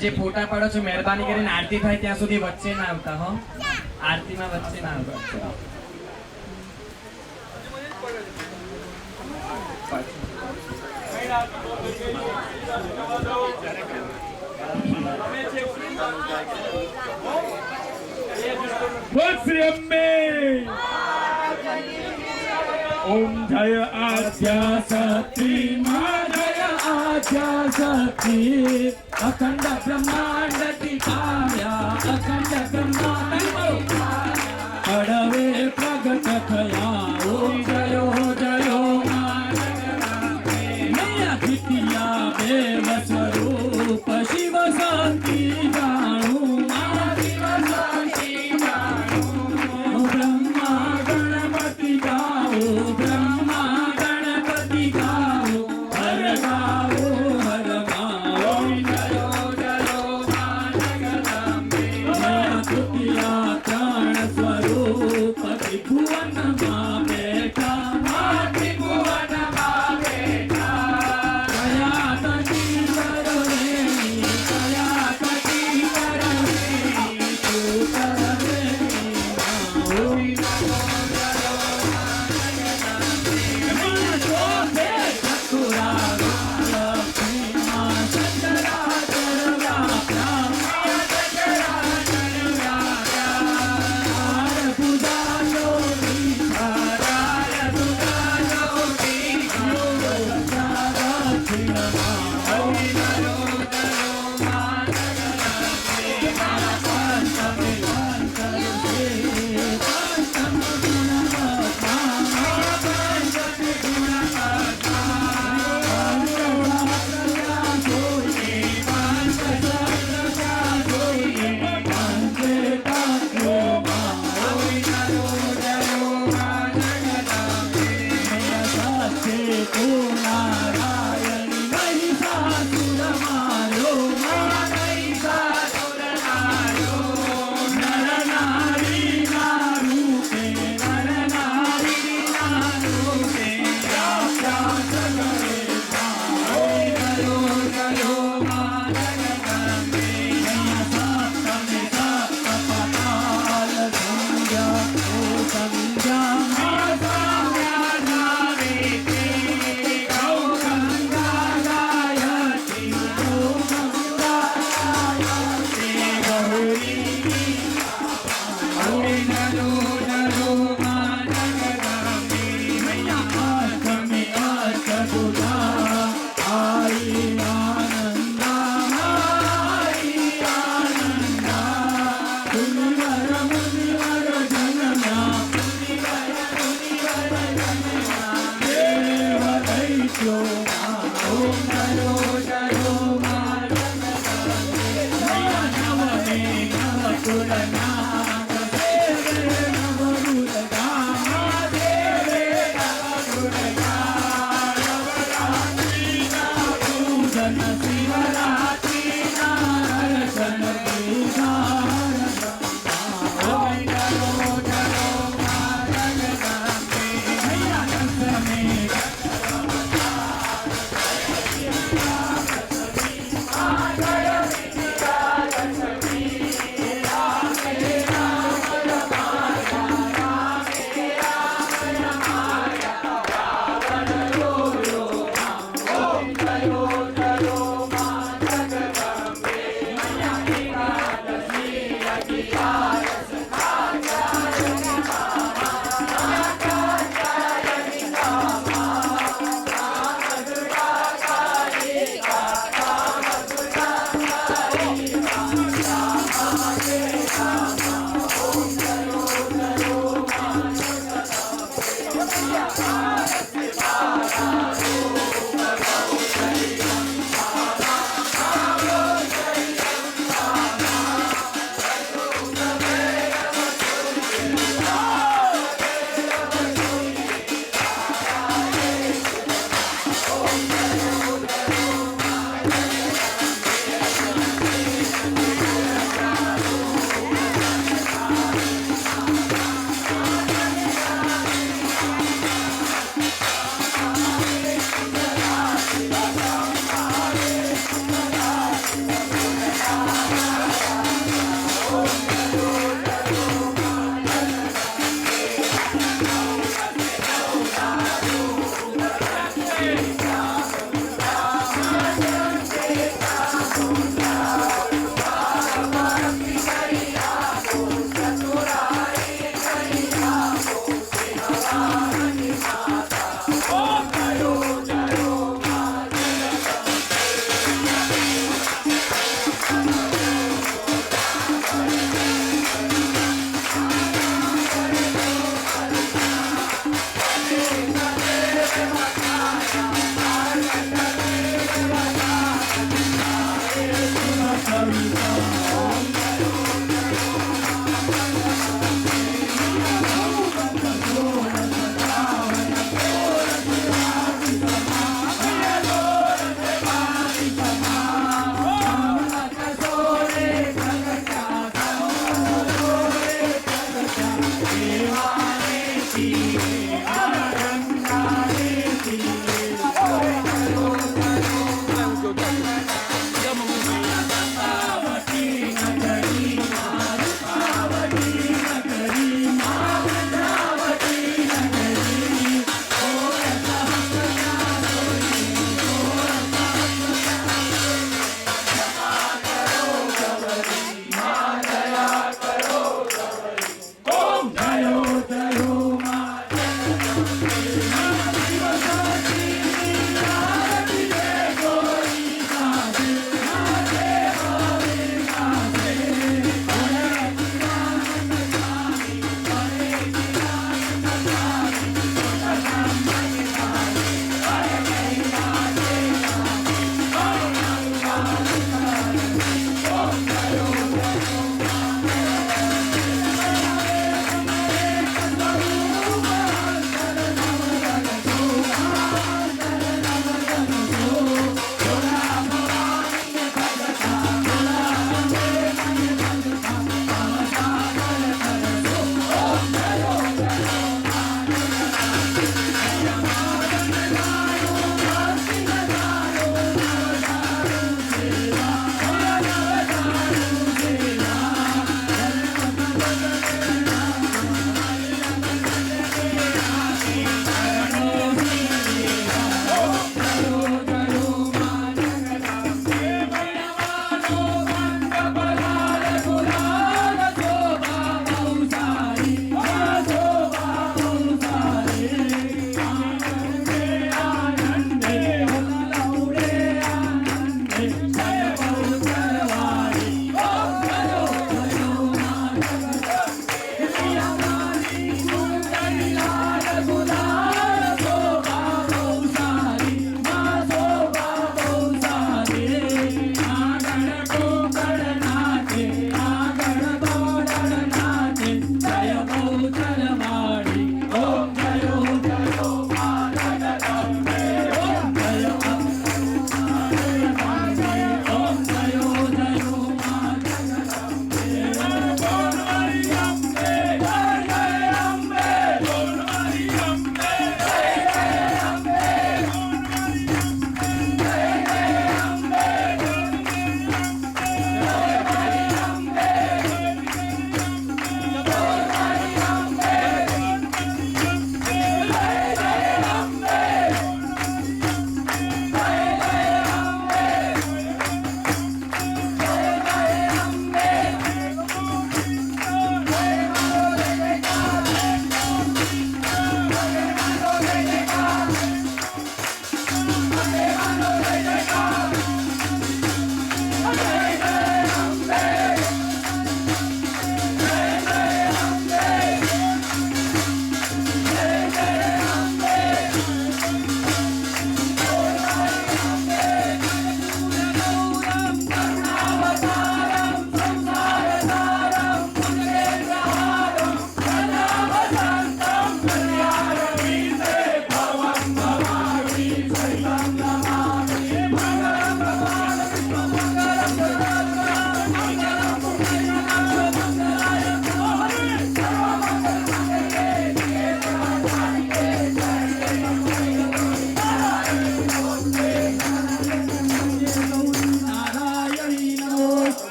જે ફોટા પાડો છો મહેરબાની કરીને આરતી થાય ત્યાં સુધી વચ્ચે ના આવતા હો આરતીમાં વચ્ચે ના આવતા श्री अम्बे ओम जय आद्या शक्ति मां जय आद्या शक्ति अखंड ब्रह्मांड दिखाया अखंड ब्रह्मांड अड़वे प्रगट थया ओम जयो जयो मैया द्वितीया देव स्वरूप शिव शांति जाणु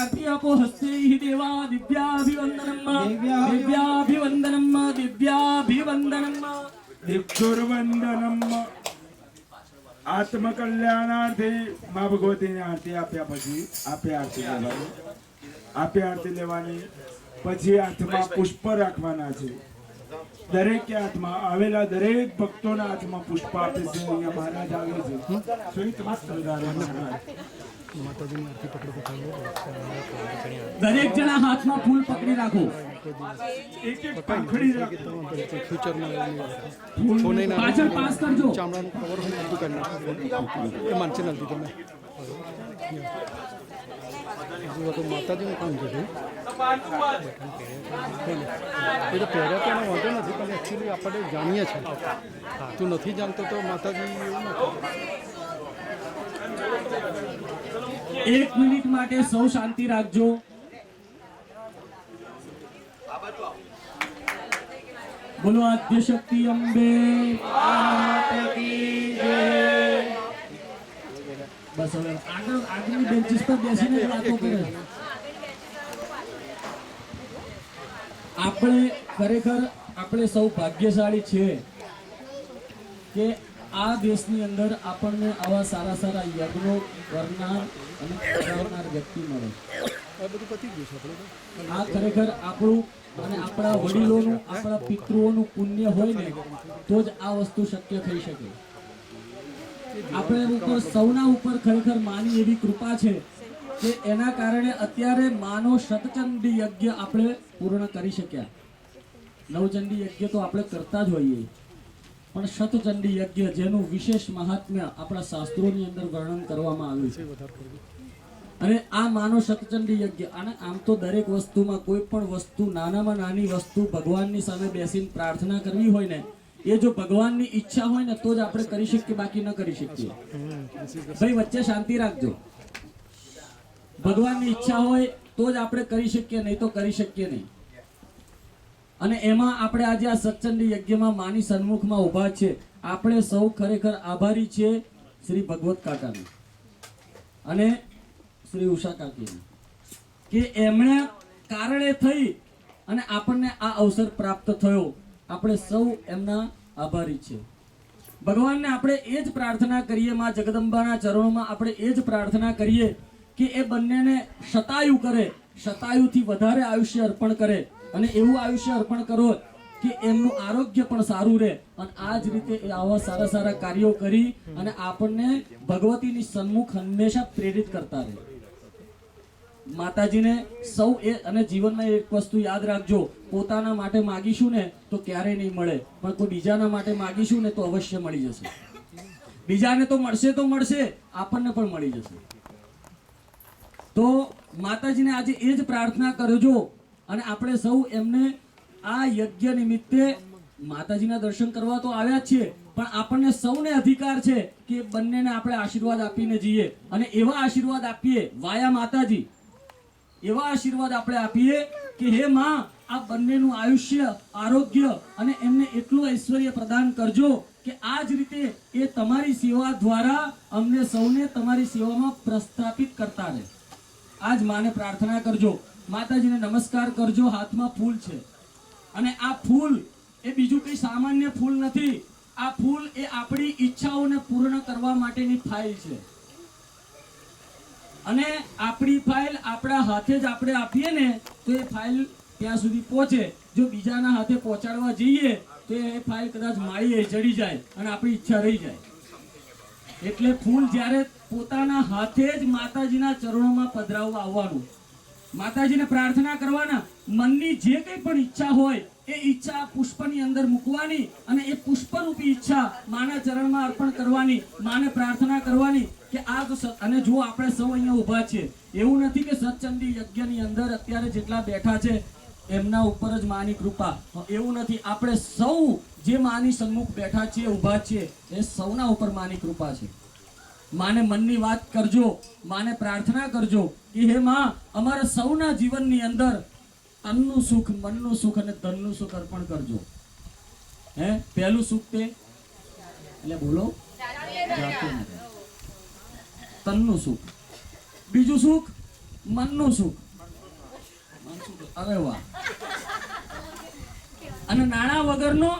આરતી આપો હસ્તે દેવા દિવ્યાભિવંદનમ દિવ્યાભિવંદનમ દિવ્યાભિવંદનમ દીક્ષુરવંદનમ આત્મકલ્યાણાર્થે મા ભગવતીને આરતી આપ્યા પછી આપે આરતી લેવાની પછી હાથમાં પુષ્પ રાખવાના છે દરેક હાથમાં આવેલા દરેક ભક્તોના હાથમાં પુષ્પ આપે છે અહીંયા મહારાજ આવે છે શ્વેત વસ્ત્રધારી મહારાજ દરેક જણા હાથમાં ફૂલ પકડી રાખો એક એક પાંખડી રાખો પાછળ પાસ કરજો ચામડાનું કવર હોય બધું કરી નાખો એ માનશે નથી તમે તો માતાજીનું કામ છે એ તો પહેર્યા તો એનો વાંધો નથી પણ એકચ્યુઅલી આપણે જાણીએ છીએ તું નથી જાણતો તો માતાજી એવું નથી 1 મિનિટ માટે સૌ શાંતિ રાખજો બોલો આદ્ય શક્તિ અંબે માતા કી જય બસ હવે આગળની બેન્ચીસ પર બેસીને વાતો કરે આપણે સૌ ભાગ્યશાળી છે કે આ દેશની અંદર આપણને આવા સારા સારા યજ્ઞો કરનાર અને કરાવનાર વ્યક્તિ મળે આ બધું પતી ગયું છે આપણે આ ખરેખર આપણું અને આપણા વડીલોનું આપણા પિતૃઓનું પુણ્ય હોય ને તો જ આ વસ્તુ શક્ય થઈ શકે આપણે ઉપર સૌના ઉપર ખરેખર માની એવી કૃપા છે કે એના કારણે અત્યારે માનો શતચંડી યજ્ઞ આપણે પૂર્ણ કરી શક્યા નવચંડી યજ્ઞ તો આપણે કરતા જ હોઈએ પણ શતચંડી યજ્ઞ જેનું વિશેષ મહાત્મ્ય આપણા શાસ્ત્રોની અંદર વર્ણન કરવામાં આવ્યું છે અને આ માનો શતચંડી યજ્ઞ અને આમ તો દરેક વસ્તુમાં કોઈ પણ વસ્તુ નાનામાં નાની વસ્તુ ભગવાનની સામે બેસીને પ્રાર્થના કરવી હોય ને એ જો ભગવાનની ઈચ્છા હોય ને તો જ આપણે કરી શકીએ બાકી ન કરી શકીએ ભાઈ વચ્ચે શાંતિ રાખજો ભગવાનની ઈચ્છા હોય તો જ આપણે કરી શકીએ નહીં તો કરી શકીએ નહીં અને એમાં આપણે આજે આ સત્સંગી યજ્ઞમાં માની સન્મુખમાં ઊભા છે આપણે સૌ ખરેખર આભારી છે શ્રી ભગવત કાકાને અને શ્રી ઉષા કાકીને કે એમણે કારણે થઈ અને આપણને આ અવસર પ્રાપ્ત થયો આપણે સૌ એમના આભારી છે ભગવાનને આપણે એ જ પ્રાર્થના કરીએ માં જગદંબાના ચરણોમાં આપણે એ જ પ્રાર્થના કરીએ કે એ બંનેને શતાયુ કરે શતાયુથી વધારે આયુષ્ય અર્પણ કરે અને એવું આયુષ્ય અર્પણ કરો કે એમનું આરોગ્ય પણ સારું રહે અને આ જ રીતે એ આવા સારા સારા કાર્યો કરી અને આપણને ભગવતીની સન્મુખ હંમેશા પ્રેરિત કરતા રહે માતાજીને સૌ એ અને જીવનમાં એક વસ્તુ યાદ રાખજો પોતાના માટે માગીશું ને તો ક્યારેય નહીં મળે પણ કોઈ બીજાના માટે માગીશું ને તો અવશ્ય મળી જશે બીજાને તો મળશે આપણને પણ મળી જશે તો માતાજીને આજે એ જ પ્રાર્થના કરજો અને આપણે સૌ એમને આ યજ્ઞ નિમિત્તે માતાજીના દર્શન કરવા તો આવ્યા છીએ પણ આપણને સૌને અધિકાર છે કે બંનેને આપણે આશીર્વાદ આપીને જઈએ અને એવા આશીર્વાદ આપીએ વાયા માતાજી એવા આશીર્વાદ આપણે આપીએ કે હે માં આ બંનેનું આયુષ્ય આરોગ્ય અને એમને એટલું ઐશ્વર્ય પ્રદાન કરજો કે આ જ રીતે એ તમારી સેવા દ્વારા અમને સૌને તમારી સેવામાં પ્રસ્થાપિત કરતા રહે આજ માને પ્રાર્થના કરજો માતાજીને નમસ્કાર કરજો હાથમાં ફૂલ છે અને આ ફૂલ એ બીજું કંઈ સામાન્ય ફૂલ નથી આ ફૂલ એ આપણી ઈચ્છાઓને પૂર્ણ કરવા માટેની ફાઇલ છે અને આપણી ફાઇલ આપણા હાથે જ આપણે આપીએ ને તો એ ફાઇલ ત્યાં સુધી પહોંચે જો બીજાના હાથે પહોંચાડવા જઈએ તો એ ફાઇલ કદાચ માળીએ ચડી જાય અને આપણી ઈચ્છા રહી જાય એટલે ફૂલ જ્યારે પોતાના હાથે જ માતાજીના ચરણોમાં પધરાવવા આવવાનું માતાજીને પ્રાર્થના કરવાના મનની જે કંઈ પણ ઈચ્છા હોય એ ઈચ્છા પુષ્પની અંદર મૂકવાની અને એ પુષ્પરૂપી ઈચ્છા માના ચરણમાં અર્પણ કરવાની માને પ્રાર્થના કરવાની કે આ તો અને જો આપણે સૌ અહીંયા ઊભા છે એવું નથી કે સત્સંગી યજ્ઞની અંદર અત્યારે જેટલા બેઠા છે એમના ઉપર જ માની કૃપા એવું નથી આપણે સૌ જે માની સન્મુખ બેઠા છે ઊભા છે એ સૌના ઉપર માની કૃપા છે માને મનની વાત કરજો માને પ્રાર્થના કરજો કે હે માં અમારા સૌના જીવનની અંદર તનનું સુખ મનનું સુખ અને ધનનું સુખ અર્પણ કરજો હે પહેલું સુખ તે એટલે બોલો તનનું સુખ બીજું સુખ મનનું સુખ. અરે વાહ. અને નાણા વગરનો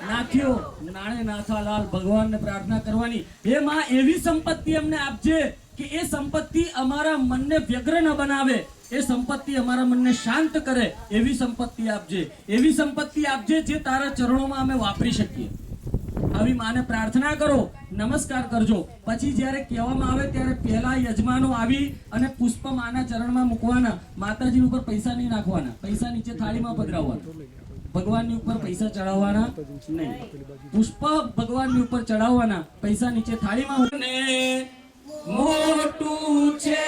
નાથ્યો, નાણે નાથા લાલ. ભગવાનને પ્રાર્થના કરવાની, હે માં એવી સંપત્તિ અમને આપજે કે એ સંપત્તિ અમારા મનને વ્યગ્ર ન બનાવે, એ સંપત્તિ અમારા મનને શાંત કરે. એવી સંપત્તિ આપજે, એવી સંપત્તિ આપજે જે તારા ચરણોમાં અમે વાપરી શકીએ. આવી માને પ્રાર્થના કરો, નમસ્કાર કરજો. પછી જ્યારે કહેવામાં આવે ત્યારે પહેલા યજમાનો આવી અને પુષ્પ માના ચરણમાં મૂકવાના. માતાજી ઉપર પૈસા નહીં નાખવાના, પૈસા નીચે થાળીમાં પધરાવવાના. ભગવાનની ઉપર પૈસા ચડાવવાના નહીં, પુષ્પ ભગવાનની ઉપર ચડાવવાના, પૈસા નીચે થાળીમાં. મોટું છે